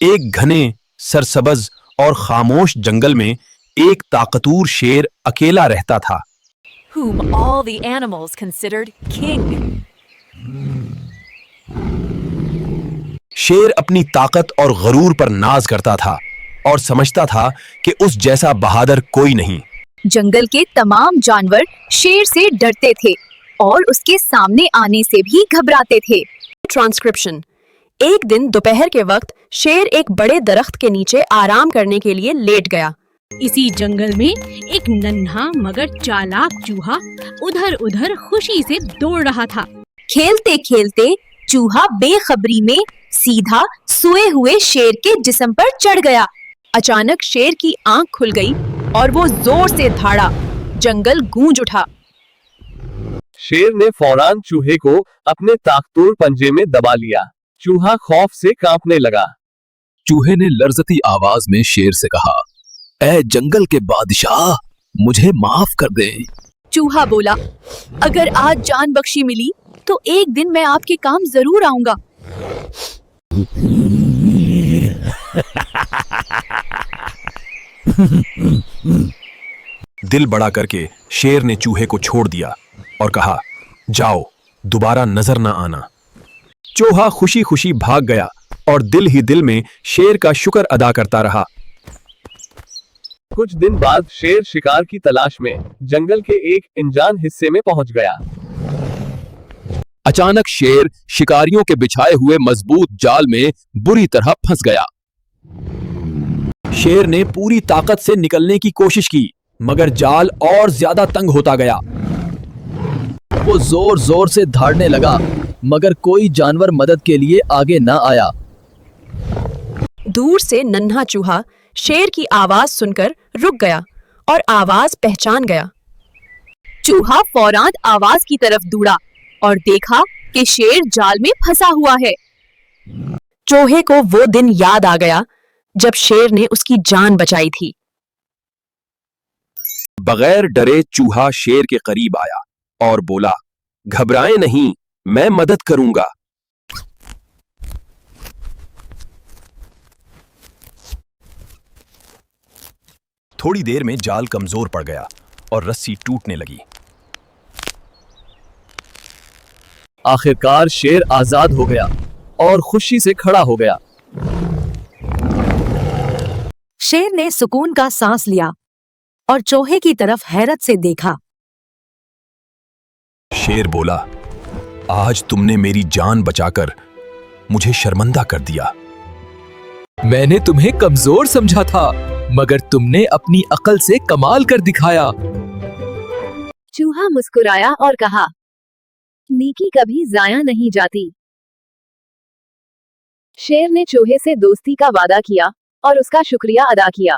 एक घने सरसब्ज और खामोश जंगल में एक ताकतवर शेर अकेला रहता था, whom all the animals considered king. शेर अपनी ताकत और गरूर पर नाज करता था और समझता था कि उस जैसा बहादुर कोई नहीं। जंगल के तमाम जानवर शेर से डरते थे और उसके सामने आने से भी घबराते थे। ट्रांसक्रिप्शन। एक दिन दोपहर के वक्त शेर एक बड़े दरख्त के नीचे आराम करने के लिए लेट गया। इसी जंगल में एक नन्हा मगर चालाक चूहा उधर उधर खुशी से दौड़ रहा था। खेलते खेलते चूहा बेखबरी में सीधा सोए हुए शेर के जिस्म पर चढ़ गया। अचानक शेर की आंख खुल गई और वो जोर से धाड़ा। जंगल गूंज उठा। शेर ने फौरन चूहे को अपने ताकतवर पंजे में दबा लिया। चूहा खौफ से कांपने लगा। चूहे ने लर्जती आवाज में शेर से कहा, ऐ जंगल के बादशाह, मुझे माफ कर दे। चूहा बोला, अगर आज जान बख्शी मिली तो एक दिन मैं आपके काम जरूर आऊंगा। दिल बड़ा करके शेर ने चूहे को छोड़ दिया और कहा, जाओ, दोबारा नजर न आना। चूहा खुशी खुशी भाग गया और दिल ही दिल में शेर का शुक्र अदा करता रहा। कुछ दिन बाद शेर शिकार की तलाश में जंगल के एक अनजान हिस्से में पहुंच गया। अचानक शेर शिकारियों के बिछाए हुए मजबूत जाल में बुरी तरह फंस गया। शेर ने पूरी ताकत से निकलने की कोशिश की, मगर जाल और ज्यादा तंग होता गया। वो जोर जोर से धाड़ने लगा, मगर कोई जानवर मदद के लिए आगे न आया। दूर से नन्हा चूहा शेर की आवाज सुनकर रुक गया और आवाज पहचान गया। चूहा फौरन आवाज की तरफ दौड़ा और देखा कि शेर जाल में फंसा हुआ है। चूहे को वो दिन याद आ गया जब शेर ने उसकी जान बचाई थी। बगैर डरे चूहा शेर के करीब आया और बोला, घबराएं नहीं, मैं मदद करूंगा। थोड़ी देर में जाल कमजोर पड़ गया और रस्सी टूटने लगी। आखिरकार शेर आजाद हो गया और खुशी से खड़ा हो गया। शेर ने सुकून का सांस लिया और चूहे की तरफ हैरत से देखा। शेर बोला, आज तुमने मेरी जान बचाकर मुझे शर्मिंदा कर दिया। मैंने तुम्हें कमजोर समझा था, मगर तुमने अपनी अकल से कमाल कर दिखाया। चूहा मुस्कुराया और कहा, नेकी कभी जाया नहीं जाती। शेर ने चूहे से दोस्ती का वादा किया और उसका शुक्रिया अदा किया।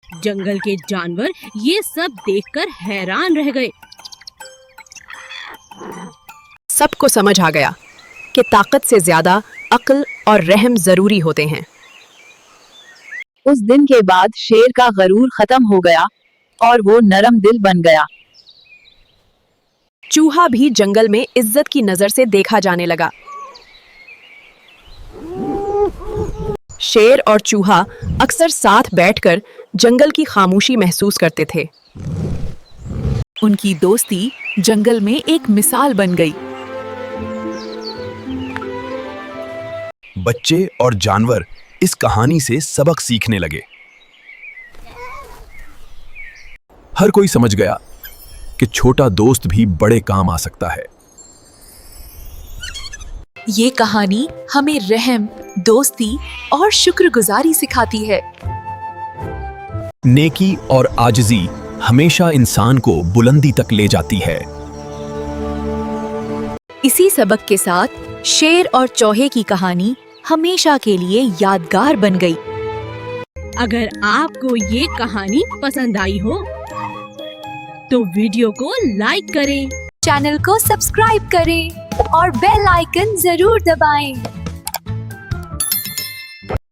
जंगल के जानवर ये सब देखकर हैरान रह गए। सबको समझ आ गया कि ताकत से ज्यादा अक्ल और रहम जरूरी होते हैं। उस दिन के बाद शेर का गरूर खत्म हो गया और वो नरम दिल बन गया। चूहा भी जंगल में इज्जत की नजर से देखा जाने लगा। शेर और चूहा अक्सर साथ बैठकर जंगल की खामोशी महसूस करते थे। उनकी दोस्ती जंगल में एक मिसाल बन गई। बच्चे और जानवर इस कहानी से सबक सीखने लगे। हर कोई समझ गया कि छोटा दोस्त भी बड़े काम आ सकता है। ये कहानी हमें रहम, दोस्ती और शुक्रगुजारी सिखाती है। नेकी और आजिज़ी हमेशा इंसान को बुलंदी तक ले जाती है। इसी सबक के साथ शेर और चूहे की कहानी हमेशा के लिए यादगार बन गई। अगर आपको ये कहानी पसंद आई हो तो वीडियो को लाइक करें, चैनल को सब्सक्राइब करें और बेल आइकन जरूर दबाएं।